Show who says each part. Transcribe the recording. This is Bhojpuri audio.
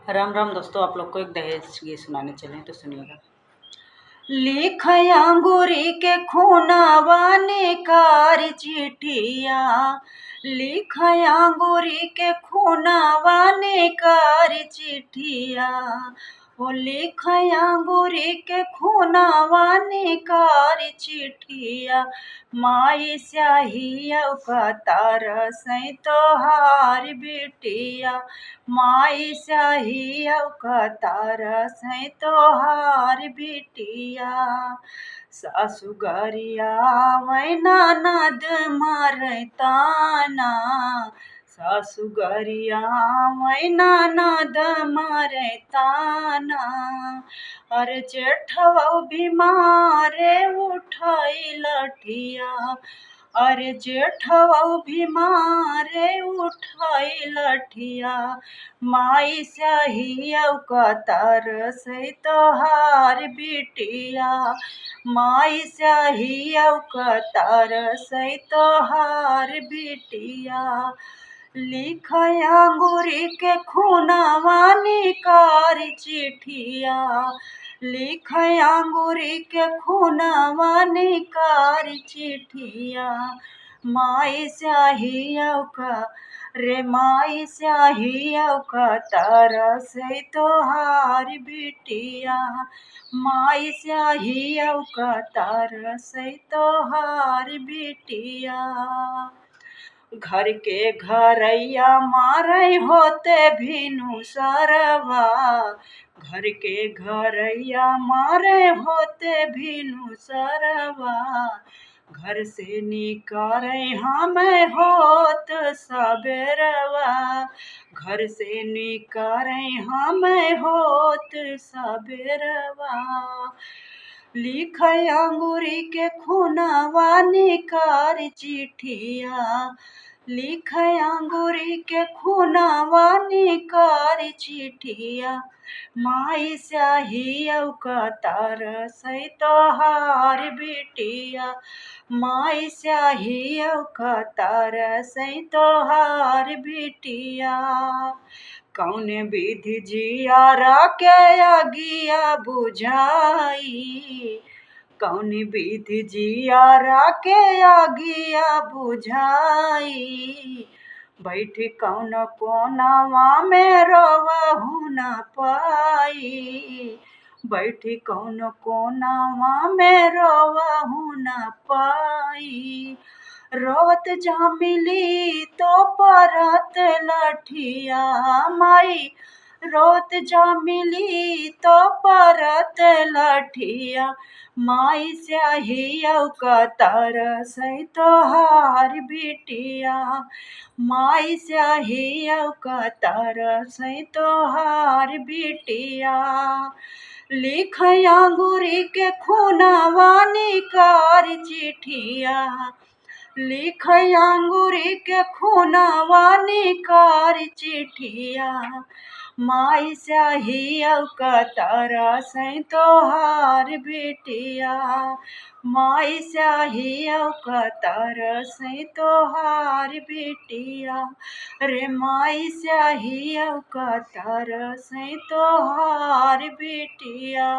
Speaker 1: राम राम दोस्तों, आप लोग को एक दहेज गीत सुनाने चले तो सुनिएगा। लिख अंगूरी के खूनावा ने कार चिठिया, लिख अंगूरी के खूनावा ने कार चिठिया, ओ लिख अंगूरी के खूनावा ने कार चिठिया, माई स्याहिया का तार सै तोहार बिटिया, माई स्याहिया का तार सै तोहार बिटिया, सासु गरिया वैना नद मारै ताना, सासु गरिया वैना नद मारै ताना, अरे जेठवा बीमारे उठाई लठिया, अरे जेठवा बीमारे उठाई लठिया, माई स्याहिया का तार सै तोहार बिटिया, माई स्याहिया का तार सै तोहार बिटिया, लिख अंगूरी के खूनावा ने कार चिठिया, लिख अंगूरी के खूनावा ने कार चिठिया, माई स्याहिया का रे माई स्याहिया का तार सै तोहार बिटिया, माई स्याहिया का तार सै तोहार बिटिया, घर के घरैया मारै होते भिनु सरवा, घर के घरैया मारे होते भिनु सरवा, घर से निकारे हमें होत सबेरवा, घर से निकारे हमें होत सबेरवा, लिख अंगूरी के खूनावा ने कार चिठिया, लिख अंगूरी के खूनावा ने कार चिठिया, माई स्याहिया का तार सै तोहार बिटिया, माई स्याहिया का तार सै तोहार बिटिया, कौन विधि जियारा के अगिया बुझाई, कौन विधि जियारा के अगिया बुझाई, बैठी कौन कोनावा में रोवहु न पाई, बैठी कौन कोनावा में रोवहु न पाई, रोवत जा मिली तो परत लठिया, माई रोत जा मिली तो परत लठिया, माई स्याहिया का तार सै तोहार बिटिया, माई स्याहिया का तार सै तोहार बिटिया, लिख अंगूरी के खूनावा ने कार चिठिया, लिख अंगूरी के खूनावा ने कार चिठिया, माई स्याहिया का तार सै तोहार बिटिया, माई स्याहिया का तार सै तोहार बिटिया, रे माई स्याहिया का तार सै तोहार बिटिया।